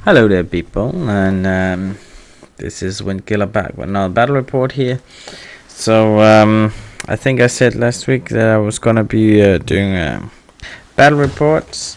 Hello there, people, and this is Windkiller back with another battle report here. So I think I said last week that I was gonna be doing battle reports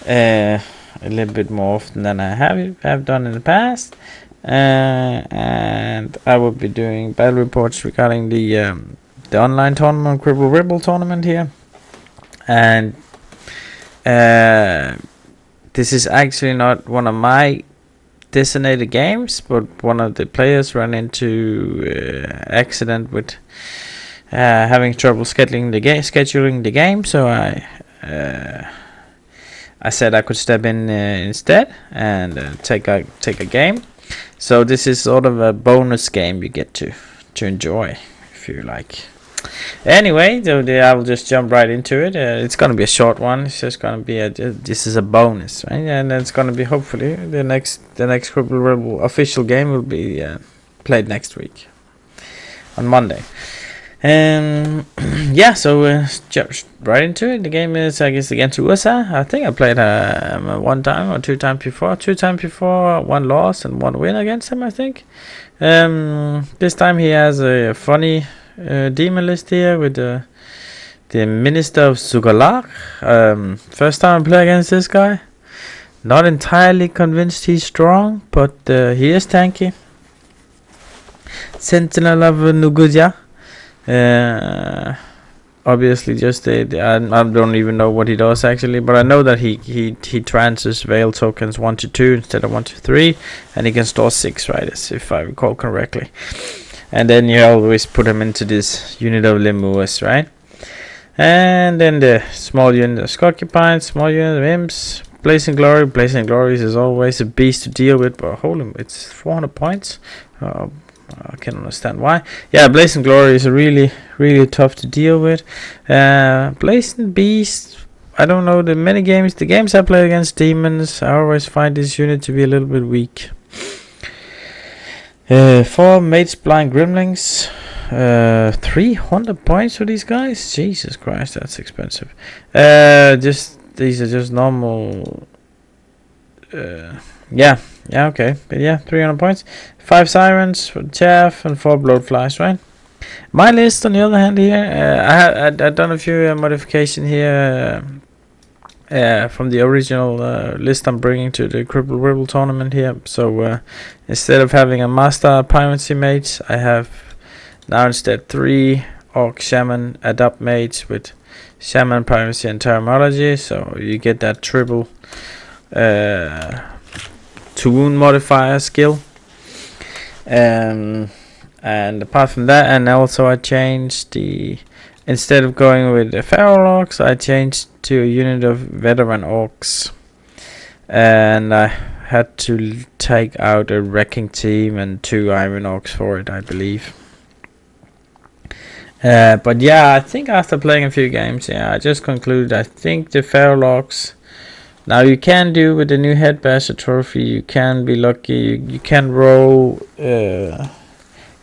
a little bit more often than I have done in the past, and I will be doing battle reports regarding the online tournament, cripple tournament here, and this is actually not one of my designated games, but one of the players ran into accident with having trouble scheduling the game. So I said I could step in instead and take a game. So this is sort of a bonus game you get to enjoy if you like. Anyway, I will just jump right into it. It's gonna be a short one. It's just gonna be this is a bonus, right? And it's gonna be hopefully the next Cripple Rebel official game will be played next week on Monday. Yeah, so jump right into it. The game is, I guess, against USA. I think I played one time or two times before. One loss and one win against him, I think. This time he has a funny demon list here with the Minister of Sugalak. First time I play against this guy. Not entirely convinced he's strong, but he is tanky. Sentinel of Nuguja. Obviously, just I don't even know what he does actually, but I know that he transfers Veil tokens 1 to 2 instead of 1 to 3, and he can store 6, right? If I recall correctly. And then you always put him into this unit of Lemuers, right? And then the small unit of Scorpines, small unit of Imps, Blazing Glory. Blazing Glory is always a beast to deal with, but hold him, it's 400 points. I can understand why. Yeah, Blazing Glory is really tough to deal with. Blazing Beast, I don't know, the games I play against demons, I always find this unit to be a little bit weak. 4 Mates Blind Gremlings, 300 points for these guys. Jesus Christ, that's expensive. These are just normal. Yeah, okay, but yeah, 300 points. 5 Sirens for Chaff and 4 Bloodflies, right? My list, on the other hand, here, I've done a few modification here. From the original list I'm bringing to the Cripple Rebel tournament here. So instead of having a Master Piracy Mage, I have now instead 3 Orc Shaman Adopt Mages with Shaman, Piracy and Terminology. So you get that triple to wound modifier skill. And apart from that, and also I changed instead of going with the Feral Orcs, I changed to a unit of Veteran Orcs. And I had to take out a Wrecking Team and 2 Iron Orcs for it, I believe. But yeah, I think after playing a few games, I just concluded, I think the Feral Orcs, now you can do with the new Headbasher trophy, you can be lucky, you can roll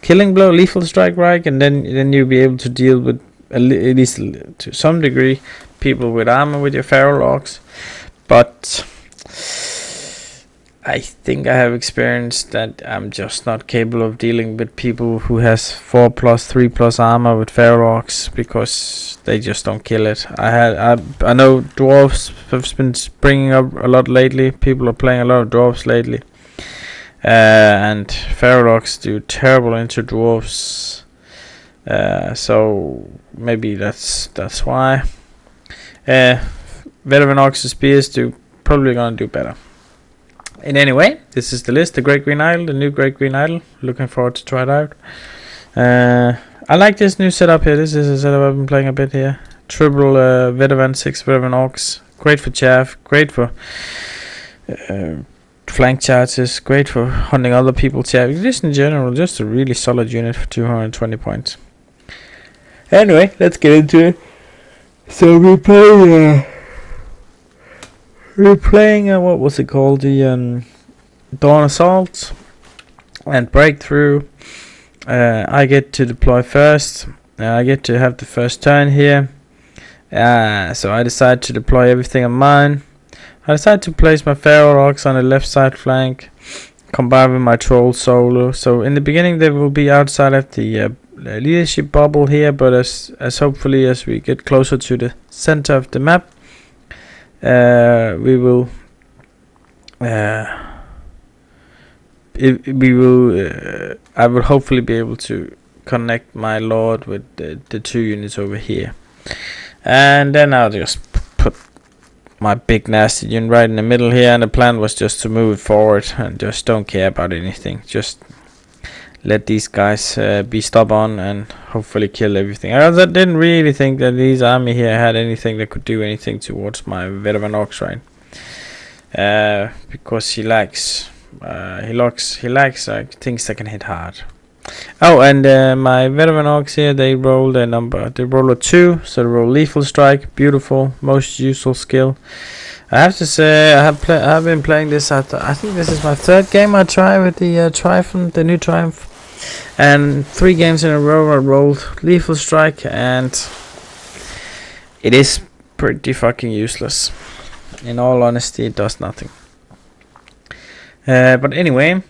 Killing Blow, Lethal Strike, right? And then you'll be able to deal with at least to some degree people with armor with your Feral Orcs. But I think I have experienced that I'm just not capable of dealing with people who has 4+, 3+ armor with Feral Orcs, because they just don't kill it. I know dwarves have been springing up a lot lately. People are playing a lot of dwarves lately, and Feral Orcs do terrible into dwarves. So maybe that's why. Veteran Orcs and Spears probably gonna do better. And anyway, this is the list. The Great Green Idol, the new Great Green Idol. Looking forward to try it out. I like this new setup here. This is a setup I've been playing a bit here. Triple Veteran, 6 Veteran Orcs. Great for chaff. Great for flank charges. Great for hunting other people's chaff. Just in general, just a really solid unit for 220 points. Anyway, let's get into it. So we're playing what was it called, the Dawn Assault and Breakthrough. I get to deploy first. I get to have the first turn here. So I decide to deploy everything on mine. I decided to place my Feral Orcs on the left side flank, combined with my Troll solo. So in the beginning they will be outside of the leadership bubble here, but as hopefully as we get closer to the center of the map, we will I will hopefully be able to connect my Lord with the 2 units over here, and then I'll just put my big nasty unit right in the middle here, and the plan was just to move it forward and just don't care about anything, just let these guys be stubborn and hopefully kill everything. I didn't really think that these army here had anything that could do anything towards my veteran orcs, right? Because he likes things that can hit hard. Oh, and my veteran orcs here, they rolled a 2, so they roll lethal strike. Beautiful, most useful skill. I have to say, I have been playing this I think this is my 3rd game I try with the Triumph, the new Triumph, and 3 games in a row I rolled lethal strike, and it is pretty fucking useless. In all honesty, it does nothing. But anyway,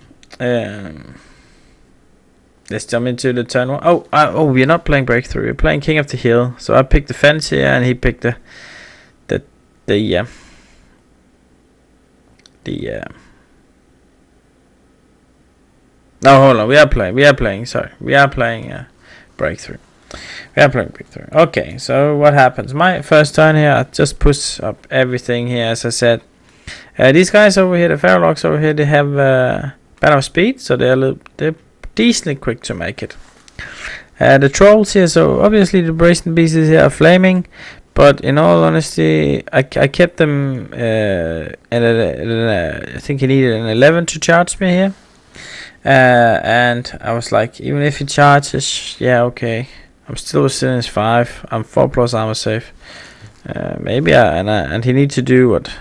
let's jump into the turn 1. Oh, we're not playing breakthrough. We're playing King of the Hill. So I picked the fence here, and he picked the no, hold on. We are playing breakthrough. We are playing breakthrough. Okay, so what happens? My first turn here, I just push up everything here, as I said. These guys over here, the Feral Orcs over here, they have bad of speed, so they're decently quick to make it. The Trolls here, so obviously the Brazen Beasts here are flaming, but in all honesty, I kept them I think he needed an 11 to charge me here. And I was like, even if he charges, yeah, okay. I'm still within his 5. I'm 4+ armor safe. Maybe and he needs to do what?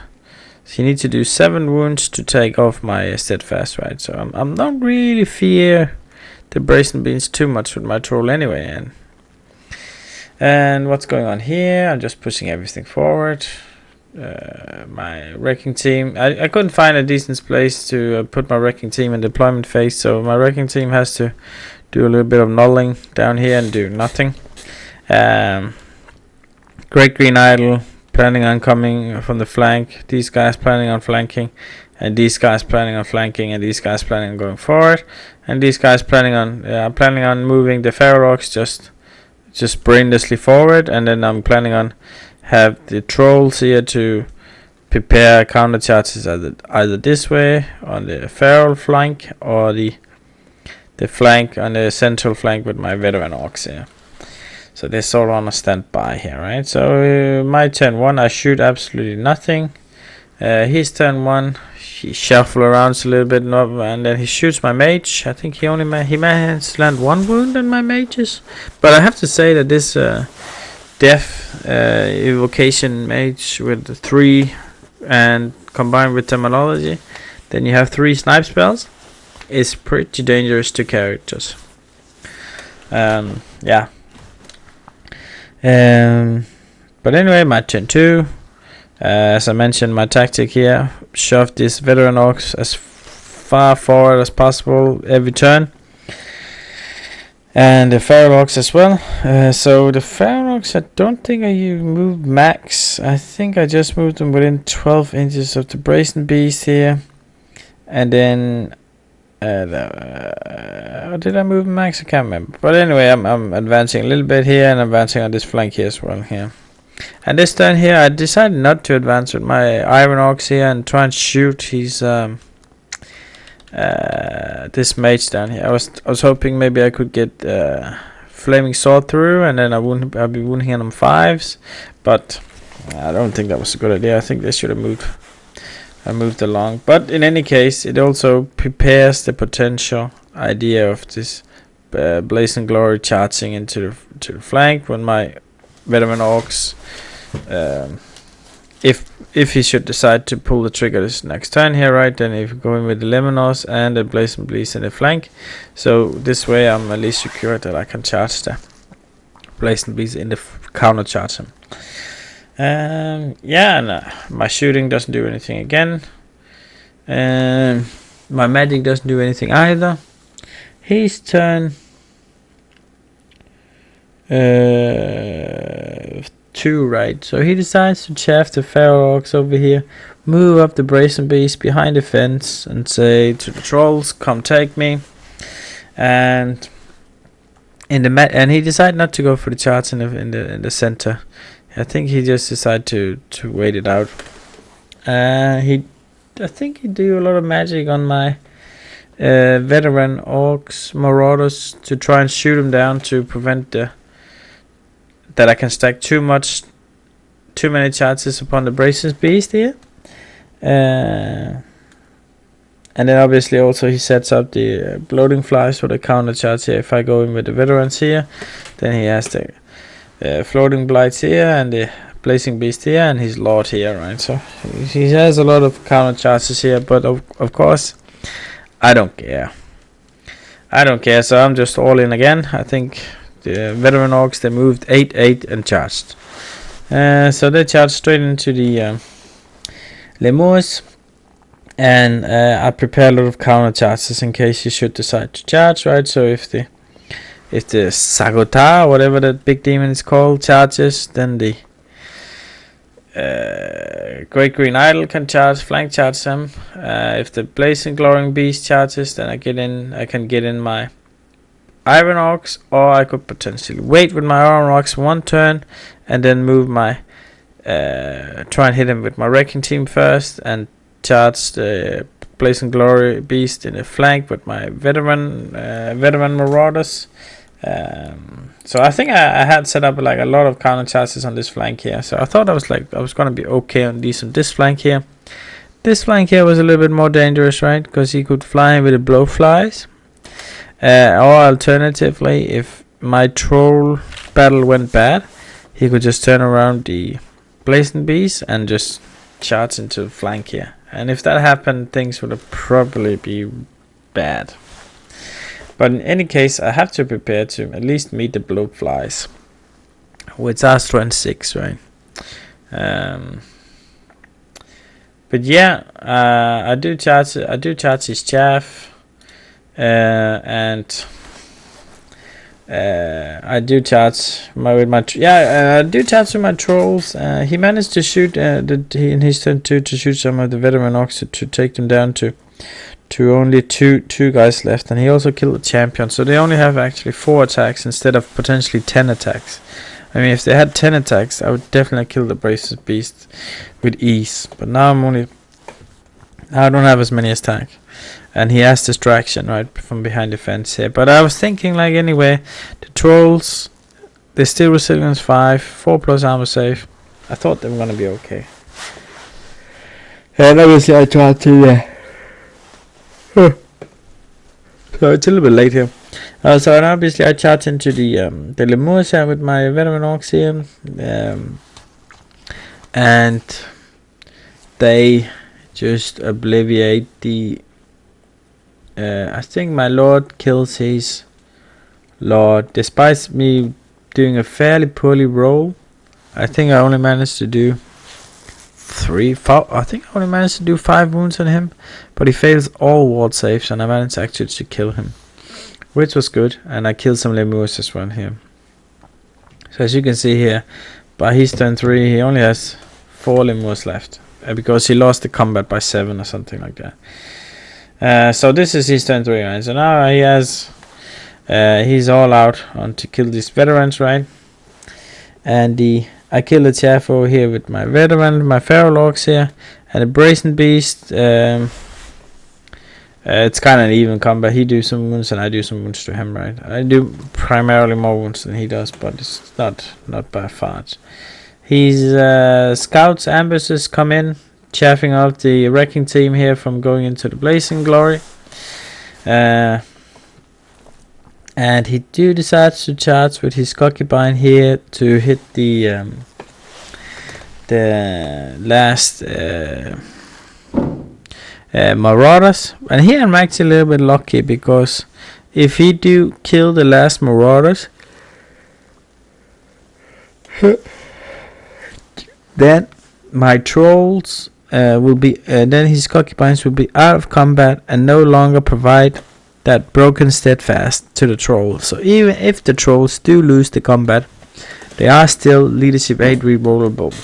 He needs to do 7 wounds to take off my steadfast, right? So I'm not really fear the brazen beans too much with my troll anyway. And what's going on here? I'm just pushing everything forward. My wrecking team, I couldn't find a decent place to put my wrecking team in deployment phase, so my wrecking team has to do a little bit of nulling down here and do nothing. Great Green Idol planning on coming from the flank, these guys planning on flanking, and these guys planning on flanking, and these guys planning on going forward, and these guys planning on moving the Feral Orcs just brainlessly forward, and then I'm planning on have the Trolls here to prepare counter charges either this way on the Feral flank or the flank on the central flank with my veteran orcs here. So they're sort of on a standby here, right? So my turn 1, I shoot absolutely nothing. His turn 1, he shuffle around a little bit, and then he shoots my mage. I think he managed to land 1 wound on my mages. But I have to say that this death evocation mage with 3 and combined with terminology, then you have 3 snipe spells. Is pretty dangerous to characters. Yeah. But anyway, my turn 2. As I mentioned, my tactic here: shove these veteran orcs as far forward as possible every turn, and the Feral Orcs as well. So the Feral Orcs, I don't think I moved max. I think I just moved them within 12 inches of the Brazen Beast here, and then. Did I move max? I can't remember. But anyway, I'm advancing a little bit here and advancing on this flank here as well here. And this turn here, I decided not to advance with my Iron Orcs here and try and shoot his this mage down here. I was hoping maybe I could get Flaming Sword through, and then I'd be wounding him on 5s. But I don't think that was a good idea. I think they should have moved. I moved along, but in any case, it also prepares the potential idea of this Blazing Glory charging into the flank when my veteran orcs, if he should decide to pull the trigger this next turn here, right? Then if you go in with the Lemonos and the Blazing Beast in the flank, so this way I'm at least secure that I can charge the Blazing Beast in the counter charge him. Yeah, no, my shooting doesn't do anything again. My magic doesn't do anything either. His turn. 2, right? So he decides to chaff the feral orcs over here, move up the brazen beast behind the fence, and say to the trolls, "Come take me." And and he decided not to go for the charge in the center. I think he just decided to wait it out. I think he do a lot of magic on my veteran orcs marauders to try and shoot them down to prevent that I can stack too many charges upon the brazen beast here. And then obviously also he sets up the bloating flies for the counter charge here. If I go in with the veterans here, then he has the floating blights here and the blazing beast here and his lord here, right? So he has a lot of counter charges here, but of course I don't care. So I'm just all in again. I think the veteran orcs, they moved 8 and charged. So they charged straight into the lemurs. And I prepare a lot of counter charges in case you should decide to charge, right? So if the Sagotar, whatever that big demon is called, charges, then the Great Green Idol can charge, flank charge them. If the Blazing Glowing Beast charges, then I can get in my Iron Orcs, or I could potentially wait with my Iron Orcs 1 turn and then move my try and hit him with my Wrecking Team first and charge the Blazing Glory Beast in the flank with my veteran marauders. So I think I had set up like a lot of counter charges on this flank here. So I thought I was gonna be okay on this flank here. This flank here was a little bit more dangerous, right? Because he could fly with the blowflies. Or alternatively, if my troll battle went bad, he could just turn around the blazing beast and just charge into the flank here. And if that happened, things would probably be bad. But in any case, I have to prepare to at least meet the blowflies, which are strength 6, right? But yeah, I do charge his chaff, and I do charge I do charge with my trolls. He managed to shoot in his turn 2 to shoot some of the veteran orcs to take them down to only two guys left, and he also killed the champion. So they only have actually 4 attacks instead of potentially 10 attacks. I mean, if they had 10 attacks, I would definitely kill the brazen beast with ease. But now I don't have as many attacks. And he has distraction right from behind the fence here. But I was thinking, like, anyway, the trolls, they're still resilience 5, 4+ armor save. I thought they were gonna be okay. And obviously I tried to so it's a little bit late here. So and obviously I charge into the lemurs here with my veteran orcs here. And they just obliviate the I think my lord kills his lord. Despite me doing a fairly poorly roll, I think I only managed to do 5 wounds on him, but he fails all ward saves, and I managed actually to kill him, which was good. And I killed some lemurs as well here. So as you can see here, by his turn 3, he only has 4 lemurs left, because he lost the combat by 7 or something like that. So this is his turn 3, right? So now he has he's all out on to kill these veterans, right? And I kill the chaff over here with my veteran, my feral orcs here, and the brazen beast. It's kind of an even combat. He do some wounds and I do some wounds to him, right? I do primarily more wounds than he does, but it's not by far. His scouts, ambushes come in, chaffing off the wrecking team here from going into the blazing glory. And he decides to charge with his concubine here to hit the last marauders. And here I'm actually a little bit lucky, because if he do kill the last marauders, Then my trolls will be then his concubines will be out of combat and no longer provide that broken steadfast to the trolls. So even if the trolls do lose the combat, they are still leadership 8 rerollable.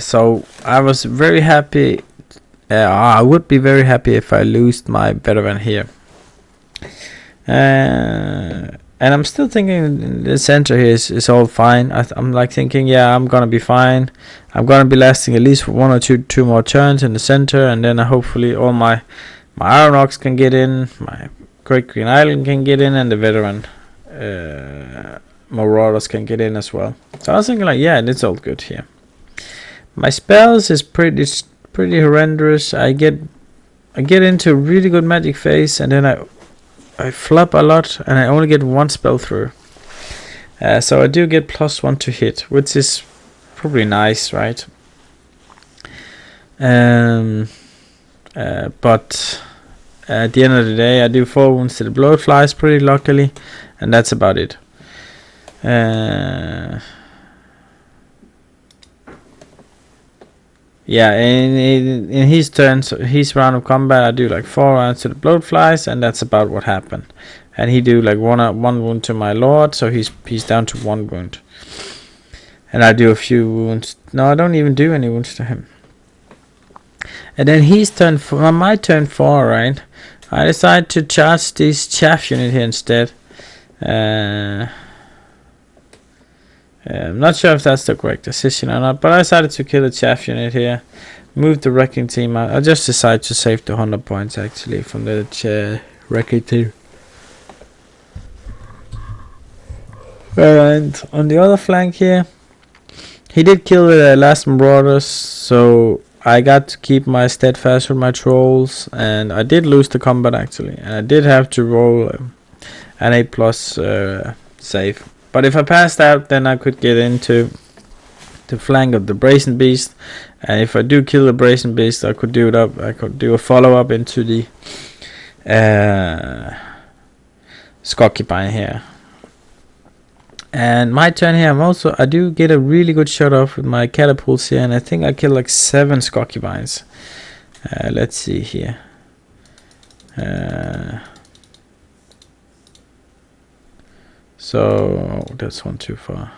So I was very happy. I would be very happy if I lost my veteran here. And I'm still thinking the center here is all fine. I'm like thinking, yeah, I'm gonna be fine. I'm gonna be lasting at least for 1 or 2 more turns in the center, and then hopefully all my Iron Ox can get in, my Great Green Island can get in, and the veteran Marauders can get in as well. So I was thinking like, yeah, it's all good here. My spells is pretty horrendous. I get into a really good magic phase, and then I flop a lot, and I only get 1 spell through. So I do get +1 to hit, which is probably nice, right? But at the end of the day, I do 4 wounds to the blowflies pretty luckily, and that's about it. Yeah, in his turn, so his round of combat, I do like 4 rounds to the blowflies, and that's about what happened. And he do like one wound to my lord, so he's down to 1 wound. And I do a few wounds. No, I don't even do any wounds to him. And then his turn, on my turn 4, right? I decide to charge this chaff unit here instead. I'm not sure if that's the correct decision or not, but I decided to kill the chaff unit here, move the wrecking team out. I just decided to save the 100 points actually from the wrecking team. And on the other flank here, he did kill the last Marauders, so I got to keep my steadfast with my trolls, and I did lose the combat actually, and I did have to roll an 8+ save. But if I passed out, then I could get into the flank of the Brazen Beast, and if I do kill the Brazen Beast, I could do it up. I could do a follow-up into the Skokipine here. And my turn here, I do get a really good shot off with my catapults here, and I think I killed like 7 Skokipines. Let's see here. So that's 1 too far.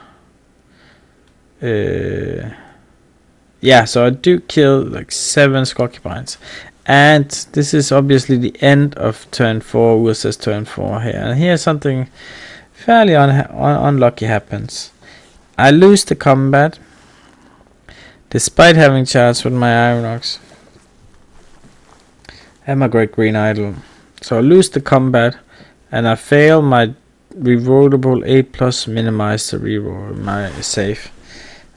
Yeah, so I do kill like 7 Skokipines, and this is obviously the end of turn 4 versus turn 4 here. And here something fairly unlucky happens. I lose the combat despite having charged with my Iron Ox and my Great Green Idol. So I lose the combat, and I fail my rerollable 8+ minimize the reroll my save.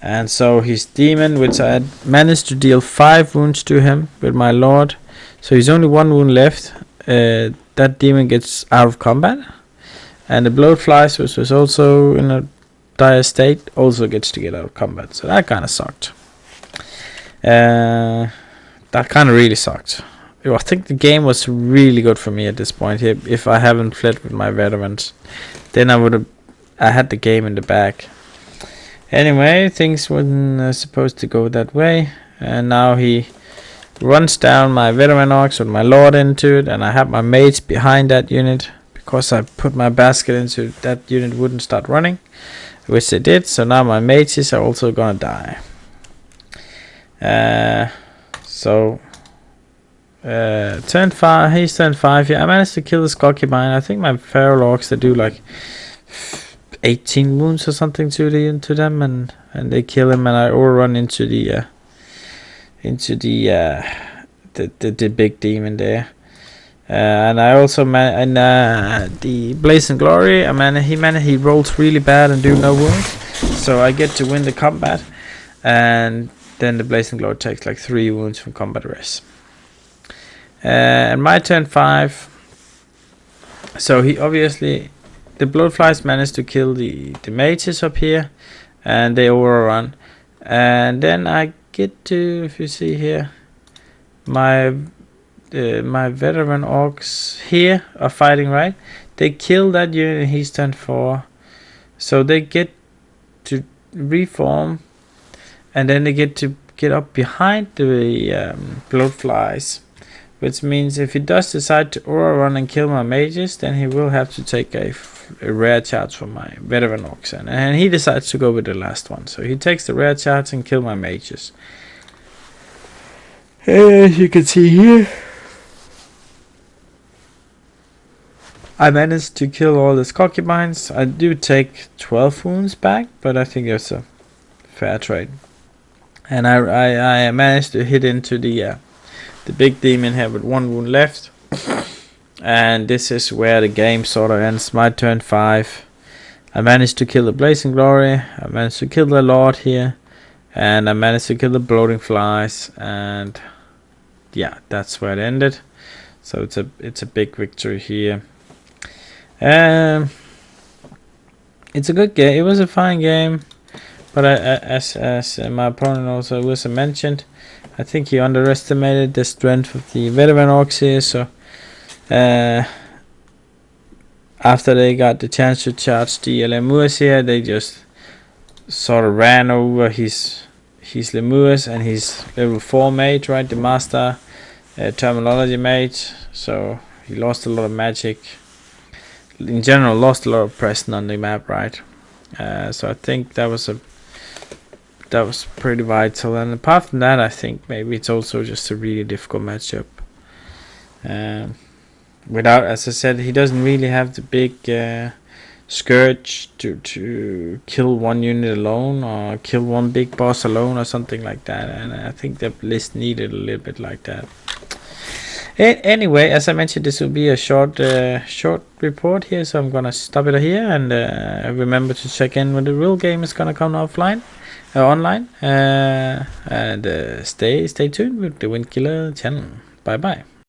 And so his demon, which I had managed to deal 5 wounds to him with my lord, so he's only 1 wound left. That demon gets out of combat, and the blowflies, which was also in a dire state, also gets to get out of combat. So that kind of sucked. That kind of really sucked. I think the game was really good for me at this point here. If I haven't fled with my veterans, then I had the game in the bag. Anyway, things weren't supposed to go that way, and now he runs down my veteran ox with my lord into it, and I have my mates behind that unit because I put my basket into that unit wouldn't start running, which they did. So now my mates are also gonna die. Turn 5, he's turn 5 here. I managed to kill the Skokipine. I think my feral orcs, they do like 18 wounds or something to them, and they kill him, and I overrun into the big demon there. And I also the Blazing Glory. He rolls really bad and do no wounds, so I get to win the combat, and then the Blazing Glory takes like 3 wounds from combat rest. And my turn 5. So he obviously, the Bloodflies managed to kill the mages up here, and they overrun. And then I get to, if you see here, my veteran orcs here are fighting, right? They kill that unit and he's turn 4. So they get to reform, and then they get to get up behind the bloatflies, which means if he does decide to aura run and kill my mages, then he will have to take a rare charge from my veteran orcs, and he decides to go with the last one, so he takes the rare charge and kill my mages. As you can see here, I managed to kill all his concubines. I do take 12 wounds back, but I think that's a fair trade. And I managed to hit into the big demon here with 1 wound left. And this is where the game sort of ends. My turn 5. I managed to kill the Blazing Glory. I managed to kill the Lord here. And I managed to kill the Bloating Flies. And yeah, that's where it ended. So it's a big victory here. It's a good game. It was a fine game, but as my opponent also was mentioned, I think he underestimated the strength of the veteran orcs here. So after they got the chance to charge the lemurs here, they just sort of ran over his lemurs and his level 4 mage, right? The master terminology mage. So he lost a lot of magic. In general, lost a lot of presence on the map, right? So I think that was pretty vital. And apart from that, I think maybe it's also just a really difficult matchup. Without, as I said, he doesn't really have the big scourge to kill one unit alone or kill one big boss alone or something like that. And I think the list needed a little bit like that. Anyway, as I mentioned, this will be a short report here, so I'm gonna stop it here, and remember to check in when the real game is gonna come online, and stay tuned with the Windkiller channel. Bye bye.